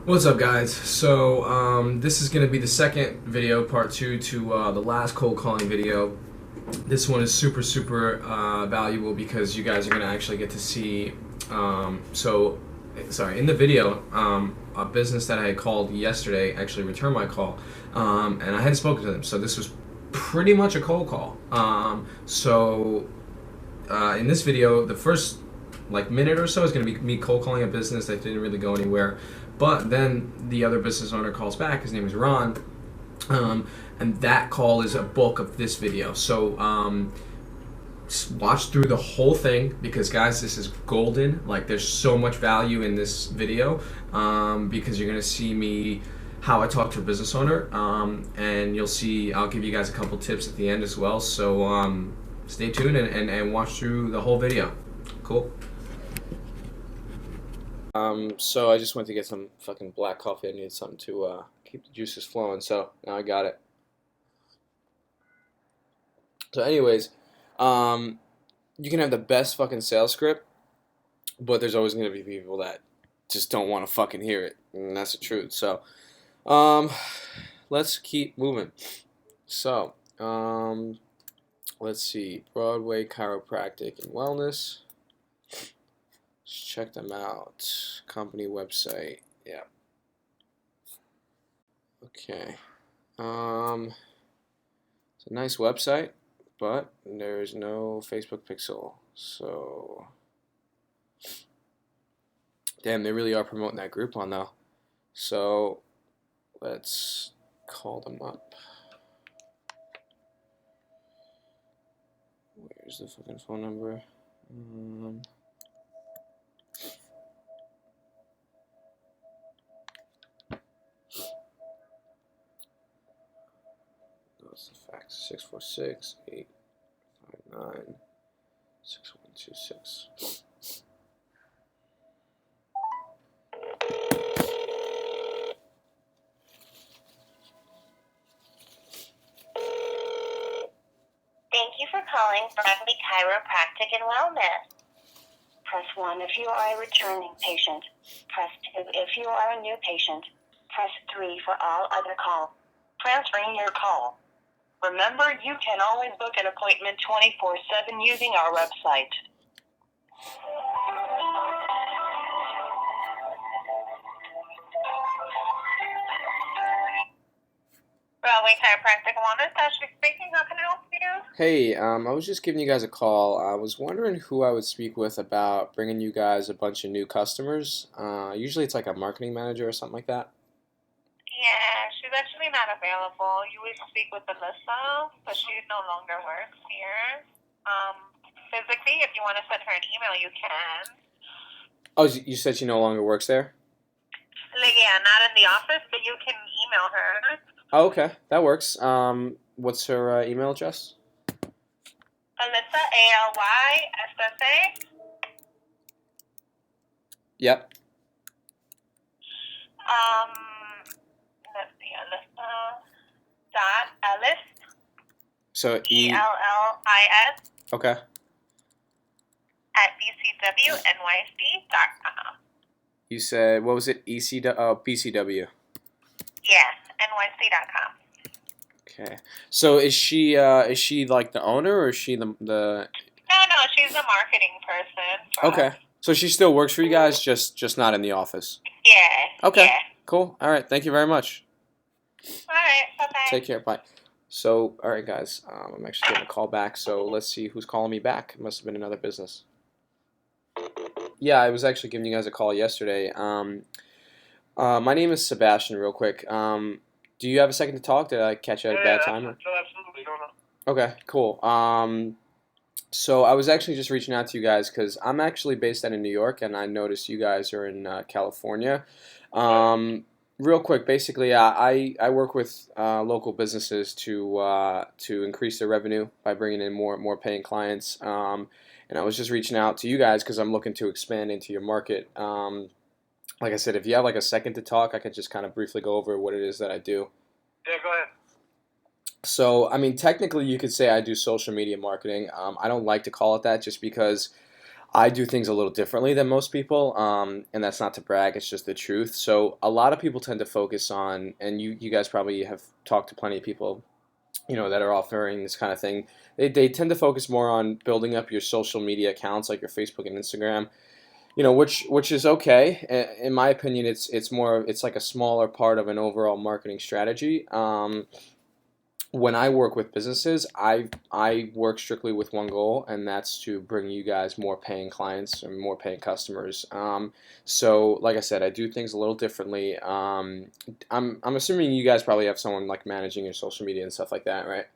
What's up, guys? So this is going to be the second video, part two to the last cold calling video. This one is super valuable because you guys are going to actually get to see. In the video, a business that I had called yesterday actually returned my call, and I hadn't spoken to them. So this was pretty much a cold call. In this video, the first minute or so is going to be me cold calling a business that didn't really go anywhere. But then the other business owner calls back. His name is Ron, and that call is a bulk of this video. So watch through the whole thing because, guys, this is golden. Like, there's so much value in this video because you're gonna see me how I talk to a business owner, and you'll see. I'll give you guys a couple tips at the end as well. So stay tuned and watch through the whole video. Cool. So I just went to get some fucking black coffee. I needed something to keep the juices flowing, so now I got it. So anyways, you can have the best fucking sales script, but there's always gonna be people that just don't want to fucking hear it, and that's the truth. So, um, let's keep moving. So, let's see, Broadway Chiropractic and Wellness. Let's check them out. Company website. Yeah. Okay. It's a nice website, but there's no Facebook pixel. So, damn, they really are promoting that Groupon though. So, let's call them up. Where's the fucking phone number? That's the fax. 646-859-6126. Thank you for calling Broadway Chiropractic and Wellness. Press 1 if you are a returning patient. Press 2 if you are a new patient. Press 3 for all other calls. Transferring your call. Remember, you can always book an appointment 24/7 using our website. Broadway Chiropractic and Wellness, Ashley speaking. How can I help you? Hey, I was just giving you guys a call. I was wondering who I would speak with about bringing you guys a bunch of new customers. Usually it's like a marketing manager or something like that. Yeah, she's actually not available. You would speak with Alyssa, but she no longer works here. Physically, if you want to send her an email, you can. Oh, you said she no longer works there? Like, yeah, not in the office, but you can email her. Oh, okay, that works. What's her email address? Alyssa, ALYSSA. Yep. Let's see, Alyssa dot Ellis, So ELLIS Okay. at bcwnyc.com. You said what was it? BCW. Yes, nyc.com. Okay. So is she like the owner or is she the No, she's a marketing person. Okay. So she still works for you guys, just not in the office. Yeah. Okay. Yeah. Cool. All right. Thank you very much. All right. Bye-bye. Take care. Bye. So, all right, guys. I'm actually getting a call back. So let's see who's calling me back. It must have been another business. Yeah, I was actually giving you guys a call yesterday. My name is Sebastian. Real quick. Do you have a second to talk? Did I catch you at a bad time? Absolutely. No. Okay. Cool. So I was actually just reaching out to you guys because I'm actually based out in New York, and I noticed you guys are in California. Real quick, basically, I work with local businesses to increase their revenue by bringing in more paying clients. And I was just reaching out to you guys because I'm looking to expand into your market. Like I said, if you have like a second to talk, I could just kind of briefly go over what it is that I do. Yeah, go ahead. So, I mean, technically, you could say I do social media marketing. I don't like to call it that just because I do things a little differently than most people, and that's not to brag, it's just the truth. So a lot of people tend to focus on, and you guys probably have talked to plenty of people, that are offering this kind of thing. They tend to focus more on building up your social media accounts like your Facebook and Instagram, which is okay. In my opinion, it's like a smaller part of an overall marketing strategy. When I work with businesses, I work strictly with one goal, and that's to bring you guys more paying clients and more paying customers. So, like I said, I do things a little differently. I'm assuming you guys probably have someone like managing your social media and stuff like that, right?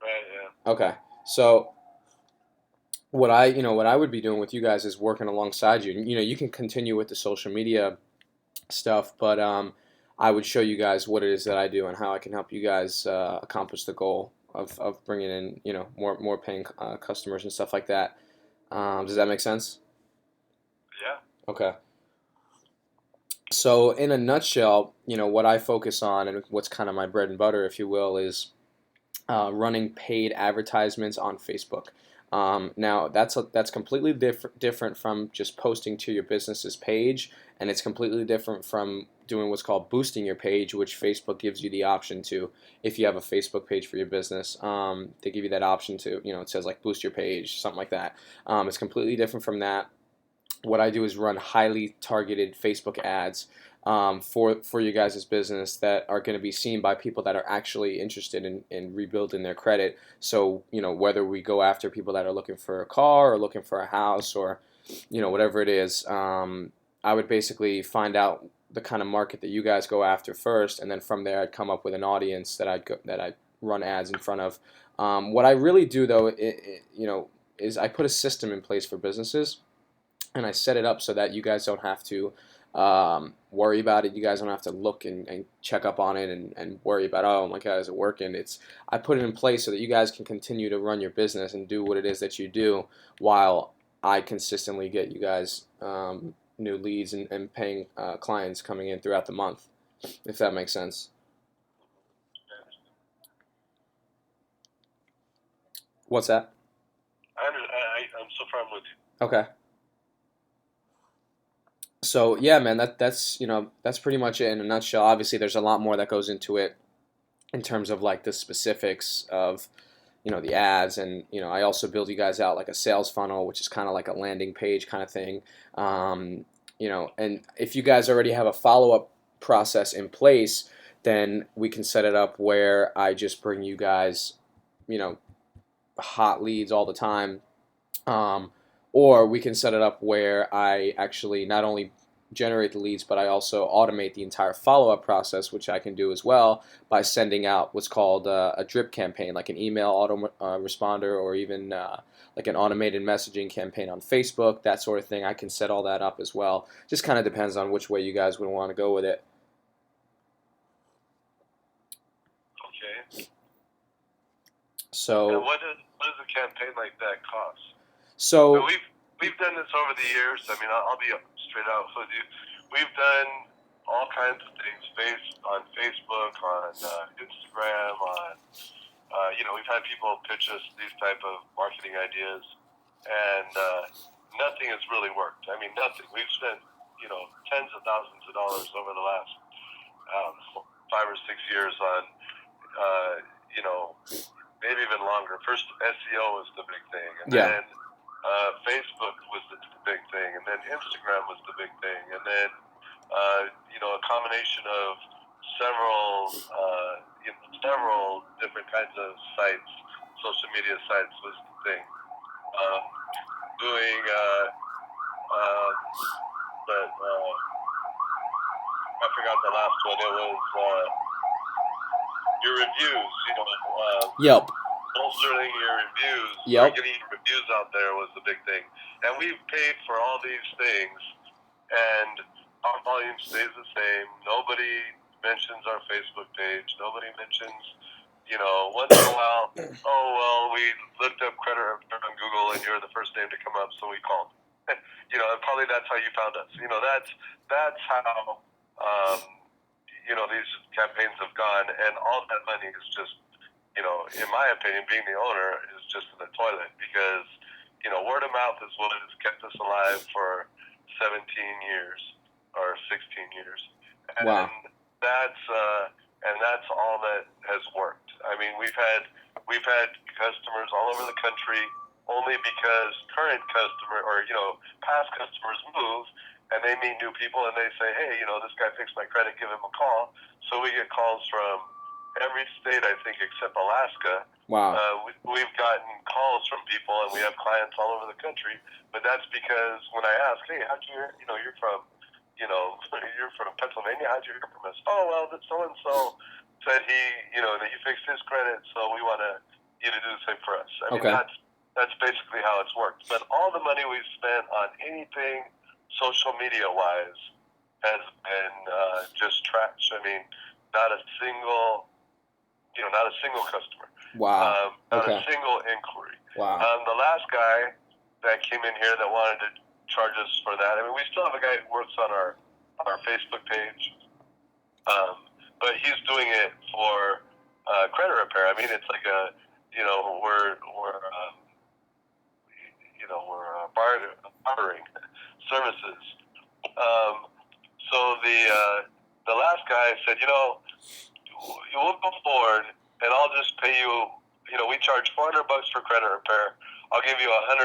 Right, yeah. Okay. So what I would be doing with you guys is working alongside you. You can continue with the social media stuff, but I would show you guys what it is that I do and how I can help you guys accomplish the goal of bringing in more paying customers and stuff like that. Does that make sense? Yeah. Okay. So in a nutshell, what I focus on and what's kind of my bread and butter, if you will, is running paid advertisements on Facebook. Now that's completely different from just posting to your business's page, and it's completely different from doing what's called boosting your page, which Facebook gives you the option to. If you have a Facebook page for your business, they give you that option to, it says like boost your page, something like that. It's completely different from that. What I do is run highly targeted Facebook ads for you guys' business that are going to be seen by people that are actually interested in rebuilding their credit. So, whether we go after people that are looking for a car or looking for a house or, whatever it is, I would basically find out the kind of market that you guys go after first, and then from there I'd come up with an audience that I'd run ads in front of. What I really do though, is I put a system in place for businesses, and I set it up so that you guys don't have to worry about it. You guys don't have to look and check up on it and worry about, oh my God, is it working? I put it in place so that you guys can continue to run your business and do what it is that you do while I consistently get you guys new leads and paying clients coming in throughout the month, if that makes sense. What's that? I'm so far with you. Okay. So yeah, man, that's pretty much it in a nutshell. Obviously, there's a lot more that goes into it in terms of like the specifics of the ads, and I also build you guys out like a sales funnel, which is kind of like a landing page kind of thing. And if you guys already have a follow-up process in place, then we can set it up where I just bring you guys you know hot leads all the time, um, or we can set it up where I actually not only generate the leads, but I also automate the entire follow-up process, which I can do as well by sending out what's called a drip campaign, like an email auto responder, or even like an automated messaging campaign on Facebook, that sort of thing. I can set all that up as well. Just kind of depends on which way you guys would want to go with it. Okay. And So, what does a campaign like that cost? so We've done this over the years. I mean, I'll be straight out with you. We've done all kinds of things based on Facebook, on Instagram, on we've had people pitch us these type of marketing ideas, and nothing has really worked. I mean, nothing. We've spent tens of thousands of dollars over the last 5 or 6 years on maybe even longer. First, SEO was the big thing, and yeah, then Facebook was the big thing, and then Instagram was the big thing, and then a combination of several different kinds of sites, social media sites was the thing. Doing, but I forgot the last one. It was your reviews. Yelp. Bolstering your reviews, or Yep. getting your reviews out there was the big thing. And we've paid for all these things, and our volume stays the same. Nobody mentions our Facebook page. Nobody mentions, once in a while, oh, well, we looked up credit repair on Google, and you're the first name to come up, so we called. And probably that's how you found us. That's how, these campaigns have gone, and all that money is just in my opinion, being the owner is just in the toilet, because word of mouth is what has kept us alive for 17 years or 16 years, and Wow. that's all that has worked. I mean, we've had customers all over the country only because current customer or past customers move and they meet new people and they say, hey, this guy fixed my credit, give him a call. So we get calls from every state, I think, except Alaska. Wow. We've gotten calls from people, and we have clients all over the country. But that's because when I ask, hey, how'd you hear? You're from, you're from Pennsylvania. How'd you hear from us? Oh, well, that so and so said that he fixed his credit, so we want you to do the same for us. I mean, that's basically how it's worked. But all the money we've spent on anything social media wise has been just trash. I mean, not a single customer. Wow. Not a single inquiry. Wow. The last guy that came in here that wanted to charge us for that. I mean, we still have a guy who works on our Facebook page, but he's doing it for credit repair. I mean, it's like we're bartering services. So the last guy said, we'll go forward, and I'll just pay you. We charge $400 for credit repair. I'll give you $100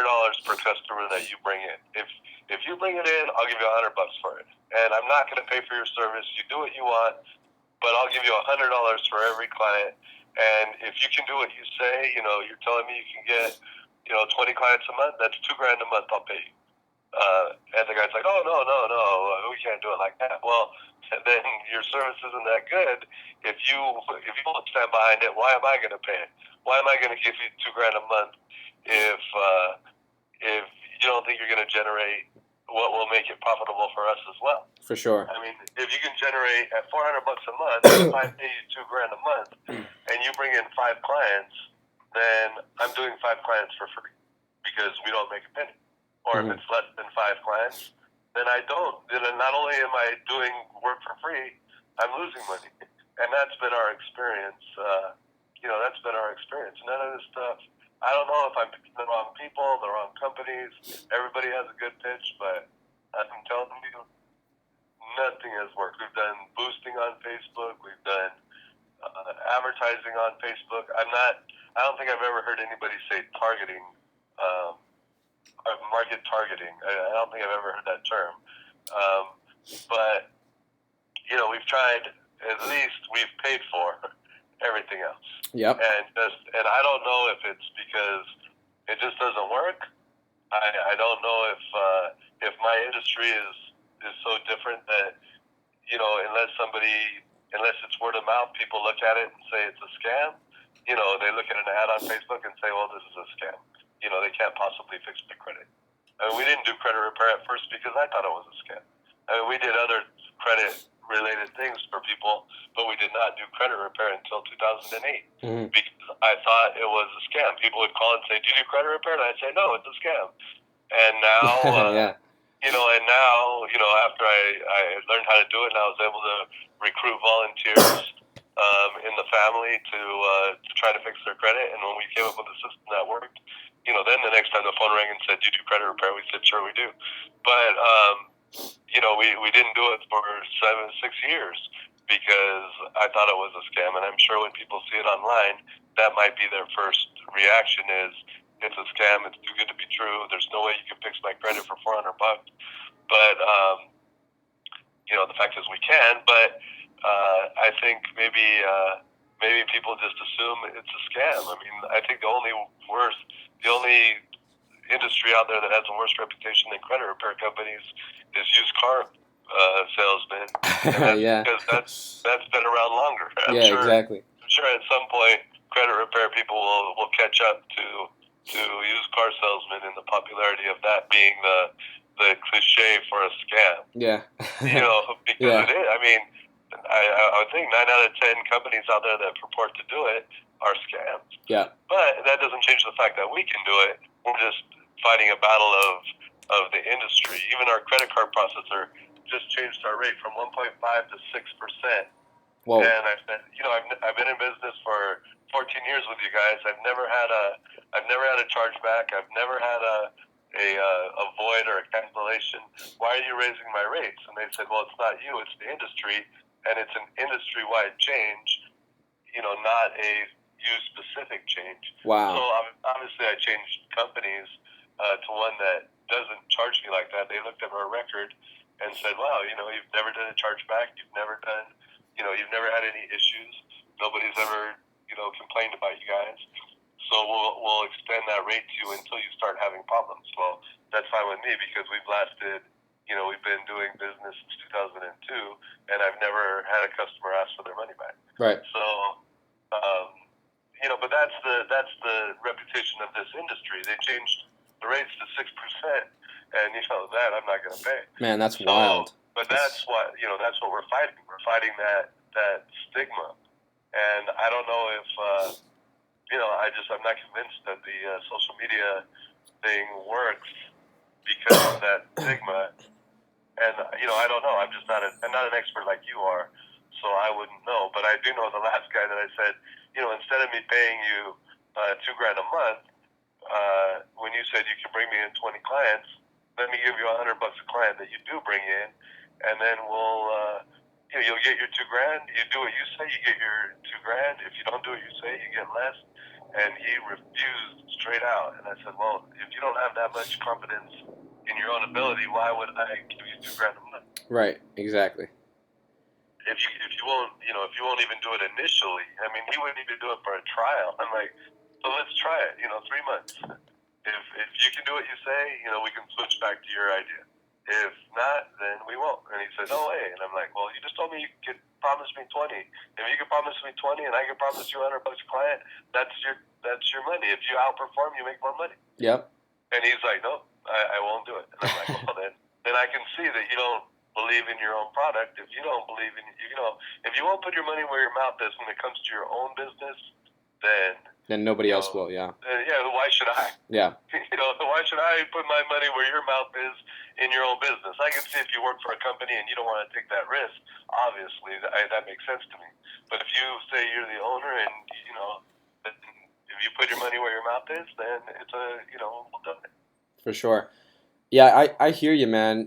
per customer that you bring in. If you bring it in, I'll give you $100 for it, and I'm not going to pay for your service. You do what you want, but I'll give you $100 for every client. And if you can do what you say, you're telling me you can get 20 clients a month. That's $2,000 a month. I'll pay you. And the guy's like, oh, no, we can't do it like that. Well, then your service isn't that good. If you won't stand behind it, why am I going to pay it? Why am I going to give you $2,000 a month if you don't think you're going to generate what will make it profitable for us as well? For sure. I mean, if you can generate at $400 a month, if I pay you $2,000 a month, and you bring in 5 clients, then I'm doing 5 clients for free because we don't make a penny. Or if it's less than 5 clients, then I don't. Then not only am I doing work for free, I'm losing money. And that's been our experience. That's been our experience. None of this stuff. I don't know if I'm picking the wrong people, the wrong companies. Everybody has a good pitch, but I'm telling you, nothing has worked. We've done boosting on Facebook. We've done advertising on Facebook. I don't think I've ever heard anybody say targeting. Market targeting. I don't think I've ever heard that term. But we've tried. At least we've paid for everything else. Yep. And I don't know if it's because it just doesn't work. I don't know if my industry is so different that unless it's word of mouth, people look at it and say it's a scam. They look at an ad on Facebook and say, well, this is a scam. They can't possibly fix my credit. I mean, we didn't do credit repair at first because I thought it was a scam. I mean, we did other credit-related things for people, but we did not do credit repair until 2008 because I thought it was a scam. People would call and say, do you do credit repair? And I'd say, no, it's a scam. And now, after I learned how to do it and I was able to recruit volunteers in the family to try to fix their credit, and when we came up with a system that worked, then the next time the phone rang and said, do you do credit repair? We said, sure, we do. But, we didn't do it for 6 years because I thought it was a scam. And I'm sure when people see it online, that might be their first reaction is, it's a scam. It's too good to be true. There's no way you can fix my credit for $400. But, the fact is we can. But I think maybe people just assume it's a scam. I mean, I think the only industry out there that has a worse reputation than credit repair companies is used car salesmen. And because that's been around longer. I'm sure, exactly. I'm sure at some point credit repair people will catch up to used car salesmen in the popularity of that being the cliche for a scam. Yeah. Because it is. I mean, I would think 9 out of 10 companies out there that purport to do it are scams. Yeah. But that doesn't change the fact that we can do it. We're just fighting a battle of the industry. Even our credit card processor just changed our rate from 1.5 to 6%. Whoa. And I said, I've been in business for 14 years with you guys. I've never had a chargeback. I've never had a void or a cancellation. Why are you raising my rates?" And they said, "Well, it's not you, it's the industry, and it's an industry-wide change, not a you-specific change." So Wow. obviously I changed companies to one that doesn't charge me like that. They looked at our record and said, "Wow, you've never done a chargeback. You've never had any issues. Nobody's ever, complained about you guys. So we'll extend that rate to you until you start having problems." Well, that's fine with me because we've been doing business since 2002, and I've never had a customer ask for their money back. Right. So, but that's the reputation of this industry. They changed the rates to 6%, and that I'm not going to pay. Man, that's wild. But that's what we're fighting. We're fighting that stigma, and I don't know if I'm not convinced that the social media thing works because of that stigma. And I don't know. I'm not an expert like you are, so I wouldn't know. But I do know the last guy that I said, instead of me paying you $2,000 a month, when you said you can bring me in 20 clients, let me give you $100 a client that you do bring in, and then you'll get your $2,000. You do what you say, you get your $2,000. If you don't do what you say, you get less. And he refused straight out. And I said, "Well, if you don't have that much confidence in your own ability, why would I give you $2,000 a month?" Right. Exactly. If you won't even do it initially. I mean, he wouldn't even do it for a trial. I'm like, "So let's try it. 3 months. If you can do what you say, we can switch back to your idea. If not, then we won't." And he said, "No way." And I'm like, "Well, you just told me you could promise me 20. If you can promise me 20 and I can promise you $100 a client, that's your money. If you outperform, you make more money." Yep. And he's like, "No, I won't do it." And I'm like, "Well, then I can see that you don't believe in your own product. If you don't believe in, if you won't put your money where your mouth is when it comes to your own business, then nobody else will. Yeah. Why should I? Yeah. Why should I put my money where your mouth is in your own business? I can see if you work for a company and you don't want to take that risk. Obviously, that makes sense to me. But if you say you're the owner and if you put your money where your mouth is, then it's we'll do it." For sure. Yeah, I hear you, man.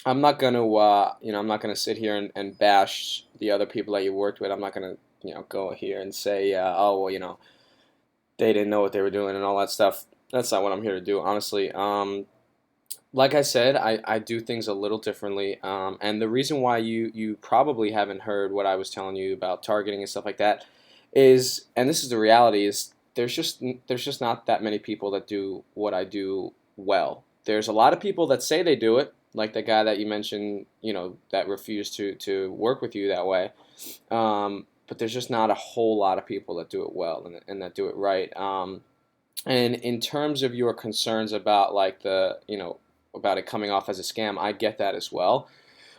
I'm not gonna I'm not gonna sit here and bash the other people that you worked with. I'm not gonna go here and say oh well they didn't know what they were doing and all that stuff. That's not what I'm here to do, honestly. Like I said, I do things a little differently, and the reason why you probably haven't heard what I was telling you about targeting and stuff like that is, and this is the reality, is there's just not that many people that do what I do well. There's a lot of people that say they do it, like the guy that you mentioned, that refused to work with you that way. But there's just not a whole lot of people that do it well and that do it right. And in terms of your concerns about like about it coming off as a scam, I get that as well.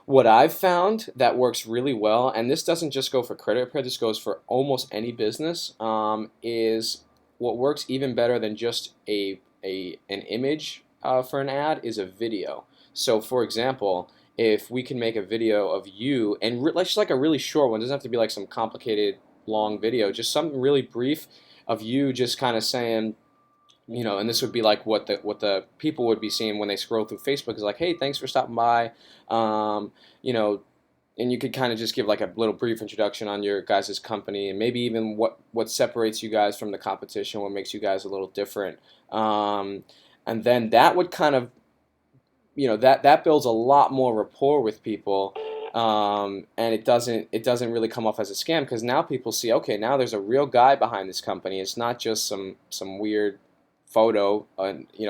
What I've found that works really well, and this doesn't just go for credit repair, this goes for almost any business, is what works even better than just an image for an ad is a video. So, for example, if we can make a video of you, and just like a really short one, it doesn't have to be like some complicated long video, just something really brief of you just kind of saying, and this would be like what the people would be seeing when they scroll through Facebook is like, "Hey, thanks for stopping by," um, you know, and you could kind of just give like a little brief introduction on your guys' company and maybe even what separates you guys from the competition, what makes you guys a little different, and then that would kind of, that builds a lot more rapport with people. And it doesn't really come off as a scam because now people see, okay, now there's a real guy behind this company. It's not just some weird photo,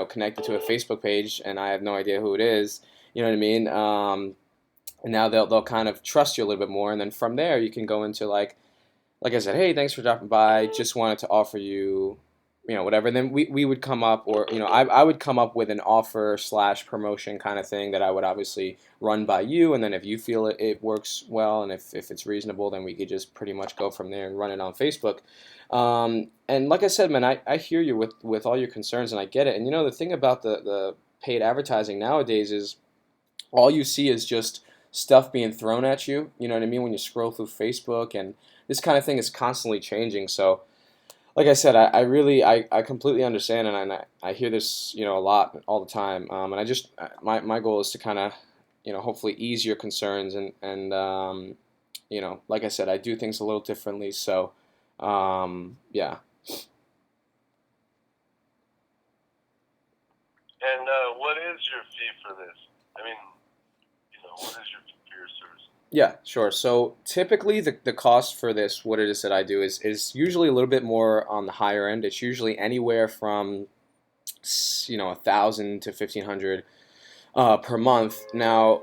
connected to a Facebook page, and I have no idea who it is. You know what I mean? And now they'll kind of trust you a little bit more, and then from there you can go into like I said, "Hey, thanks for dropping by. Just wanted to offer you, whatever." And then we would come up, or I would come up with an offer slash promotion kind of thing that I would obviously run by you, and then if you feel it works well and if it's reasonable, then we could just pretty much go from there and run it on Facebook. And like I said, man, I hear you with all your concerns, and I get it. And the thing about the paid advertising nowadays is all you see is just stuff being thrown at you. You know what I mean? When you scroll through Facebook, and this kind of thing is constantly changing. So, like I said, I really I completely understand, and I hear this a lot all the time. And I just my goal is to kind of hopefully ease your concerns, and like I said, I do things a little differently. So yeah. And what is your fee for this? I mean, what is your fee for your service? Yeah, sure. So typically the cost for this, what it is that I do is usually a little bit more on the higher end. It's usually anywhere from 1,000 to 1,500 per month. Now,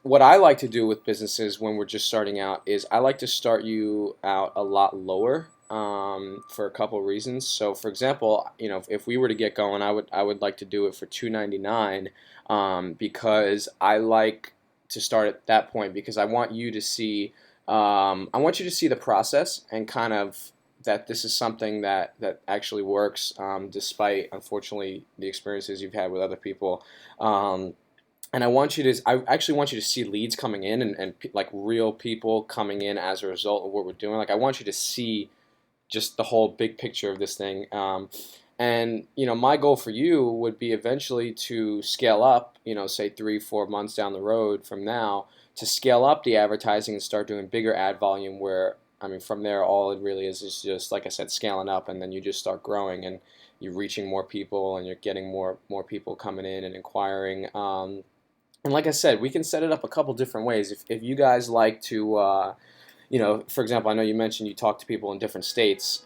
what I like to do with businesses when we're just starting out is I like to start you out a lot lower for a couple of reasons. So, for example, if we were to get going, I would like to do it for $299 because I like to start at that point because I want you to see the process and kind of that this is something that actually works, despite unfortunately the experiences you've had with other people. Um, and I actually want you to see leads coming in and like real people coming in as a result of what we're doing. Like I want you to see just the whole big picture of this thing. And my goal for you would be eventually to scale up, say 3, 4 months down the road from now, to scale up the advertising and start doing bigger ad volume. Where I mean, from there, all it really is just like I said, scaling up, and then you just start growing and you're reaching more people and you're getting more people coming in and inquiring. And like I said, we can set it up a couple different ways. If you guys like to, for example, I know you mentioned you talk to people in different states.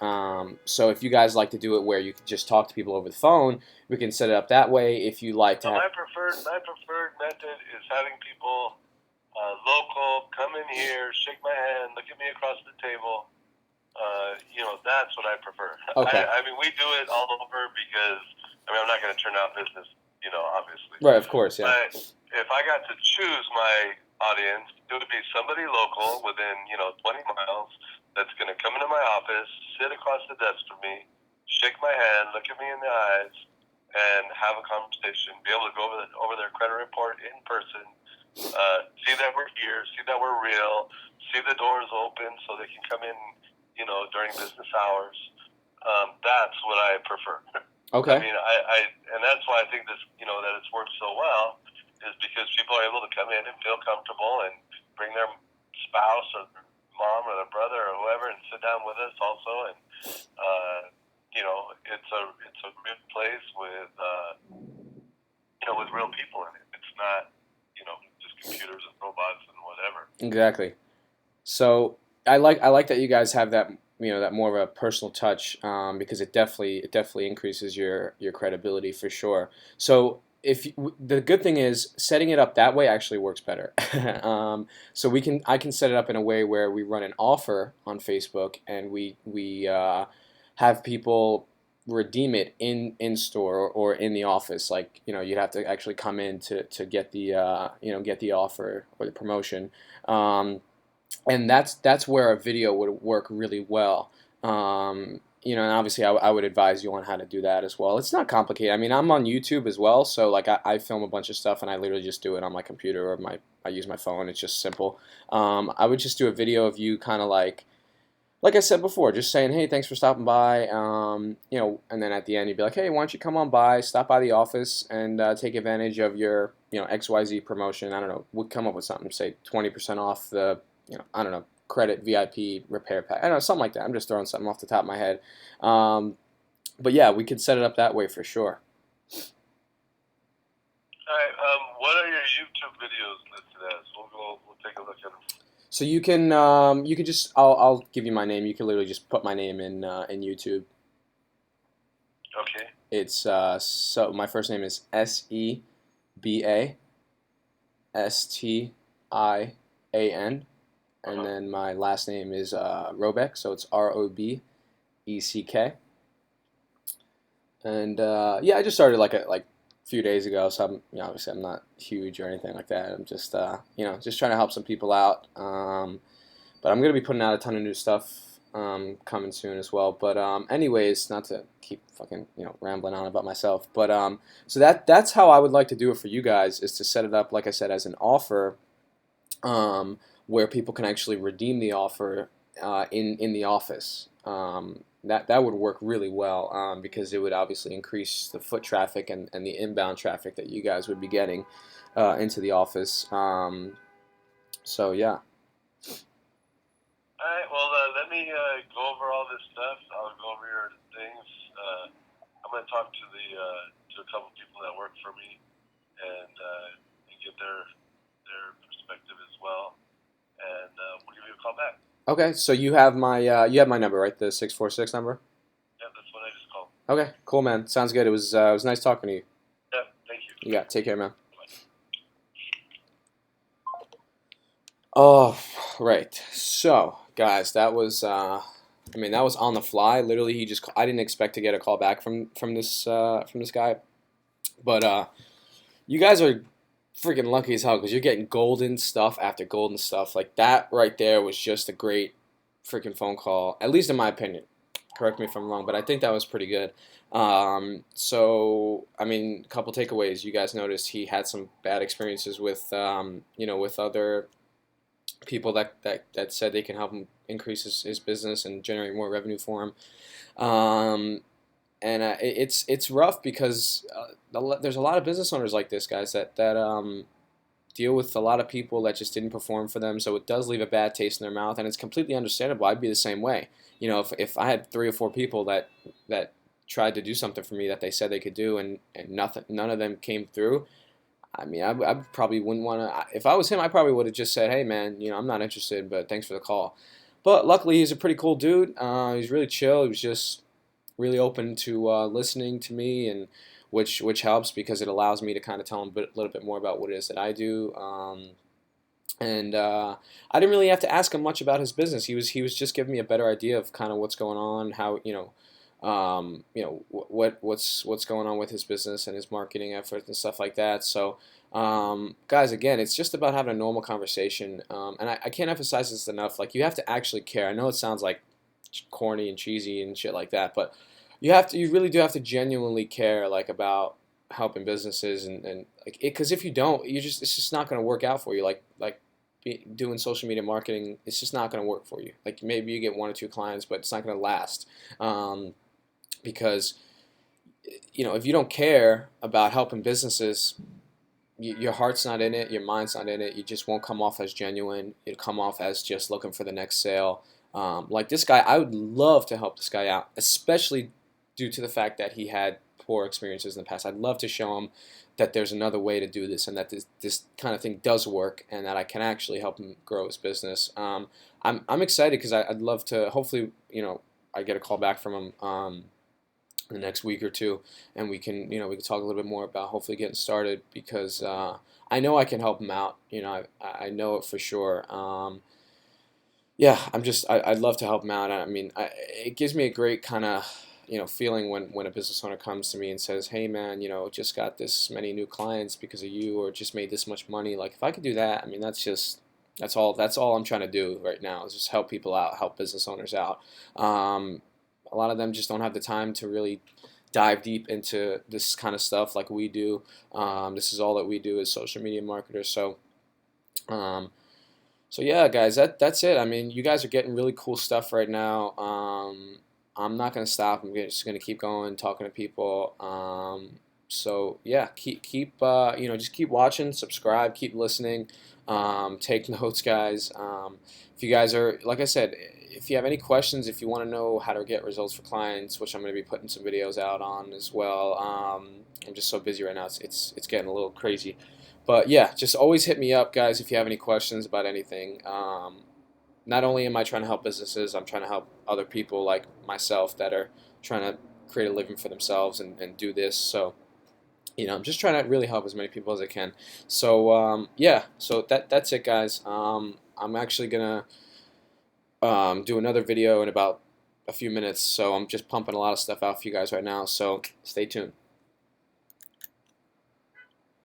So if you guys like to do it where you can just talk to people over the phone, we can set it up that way. If you like to So have, my preferred method is having people local come in here, shake my hand, look at me across the table. That's what I prefer. okay, I mean, we do it all over because I'm not going to turn down business, obviously. right, of course, yeah, But if I got to choose my audience, it would be somebody local within 20 miles that's going to come into my office, sit across the desk from me, shake my hand, look at me in the eyes, and have a conversation. Be able to go over their credit report in person, see that we're here, see that we're real, see the doors open so they can come in, during business hours. That's what I prefer. I okay, mean, and that's why I think this, that it's worked so well, is because people are able to come in and feel comfortable and bring their spouse or their mom or their brother or whoever and sit down with us also. And, it's a real place with real people in it. It's not, just computers and robots and whatever. exactly. So I like that you guys have that that more of a personal touch, because it definitely increases your credibility for sure. So the good thing is setting it up that way actually works better. So I can set it up in a way where we run an offer on Facebook and we have people redeem it in store or in the office. Like you'd have to actually come in to get the offer or the promotion. Um, and that's where a video would work really well. And obviously I would advise you on how to do that as well. It's not complicated. I mean, I'm on YouTube as well, so like I film a bunch of stuff and I literally just do it on my computer or I use my phone. It's just simple. I would just do a video of you kind of like I said before, just saying, hey, thanks for stopping by. And then at the end you'd be like, hey, why don't you come on by, stop by the office, and take advantage of your XYZ promotion. I don't know. We'd come up with something, say 20% off the I don't know, credit VIP repair pack. I don't know, something like that. I'm just throwing something off the top of my head. But yeah, we could set it up that way for sure. All right. What are your YouTube videos listed as? We'll take a look at them. So you can just I'll give you my name. You can literally just put my name in YouTube. Okay. It's so my first name is Sebastian, and then my last name is Robeck, so it's Robeck. And yeah, I just started like a few days ago, so obviously I'm not huge or anything like that. I'm just just trying to help some people out. But I'm gonna be putting out a ton of new stuff coming soon as well. But anyways, not to keep fucking rambling on about myself, but so that's how I would like to do it for you guys, is to set it up like I said as an offer. where people can actually redeem the offer in the office. That would work really well because it would obviously increase the foot traffic and the inbound traffic that you guys would be getting into the office. So yeah. All right. Well, let me go over all this stuff. I'll go over your things. I'm going to talk to to a couple people that work for me and get their perspective as well. And we'll give you a call back. Okay, so you have my number, right? The 646 number. Yeah, that's what I just called. Okay, cool, man. Sounds good. It was nice talking to you. Yeah, thank you. You got take care, man. Oh, right. So, guys, that was I mean, that was on the fly. Literally, I didn't expect to get a call back from this guy, but you guys are freaking lucky as hell because you're getting golden stuff after golden stuff. Like that right there was just a great freaking phone call, at least in my opinion. Correct me if I'm wrong, but I think that was pretty good. So, I mean, a couple takeaways. You guys noticed he had some bad experiences with, with other people that said they can help him increase his business and generate more revenue for him. And it's rough because there's a lot of business owners like this, guys, that deal with a lot of people that just didn't perform for them. So it does leave a bad taste in their mouth, and it's completely understandable. I'd be the same way. If I had 3 or 4 people that tried to do something for me that they said they could do, and none of them came through. I mean, I probably wouldn't want to. If I was him, I probably would have just said, "Hey, man, I'm not interested, but thanks for the call." But luckily, he's a pretty cool dude. He's really chill. He was just really open to listening to me, and which helps because it allows me to kind of tell him a little bit more about what it is that I do. And I didn't really have to ask him much about his business. He was just giving me a better idea of kind of what's going on, how what's going on with his business and his marketing efforts and stuff like that. So, guys, again, it's just about having a normal conversation, and I can't emphasize this enough. Like, you have to actually care. I know it sounds like corny and cheesy and shit like that, but you really do have to genuinely care, like, about helping businesses and like it, because if you don't, it's just not going to work out for you. Doing social media marketing, it's just not going to work for you. Like, maybe you get 1 or 2 clients, but it's not going to last. Because if you don't care about helping businesses, your heart's not in it, your mind's not in it. You just won't come off as genuine. You'll come off as just looking for the next sale. Like this guy, I would love to help this guy out, especially due to the fact that he had poor experiences in the past. I'd love to show him that there's another way to do this, and that this kind of thing does work, and that I can actually help him grow his business. I'm excited because I'd love to. Hopefully, I get a call back from him in the next week or two, and we can talk a little bit more about hopefully getting started because I know I can help him out. I know it for sure. Yeah, I'd love to help him out. I mean, it gives me a great kind of feeling when a business owner comes to me and says, "Hey, man, just got this many new clients because of you, or just made this much money." Like, if I could do that, I mean, that's all I'm trying to do right now is just help people out, help business owners out. A lot of them just don't have the time to really dive deep into this kind of stuff like we do. This is all that we do as social media marketers. Um, so yeah, guys, that's it. I mean, you guys are getting really cool stuff right now. I'm not gonna stop. Just gonna keep going, talking to people. So yeah, just keep watching, subscribe, keep listening, take notes, guys. If you guys are, like I said, if you have any questions, if you want to know how to get results for clients, which I'm going to be putting some videos out on as well. I'm just so busy right now. It's getting a little crazy. But yeah, just always hit me up, guys, if you have any questions about anything. Not only am I trying to help businesses, I'm trying to help other people like myself that are trying to create a living for themselves and do this. So, I'm just trying to really help as many people as I can. So, yeah, so that's it, guys. I'm actually going to do another video in about a few minutes. So I'm just pumping a lot of stuff out for you guys right now. So stay tuned.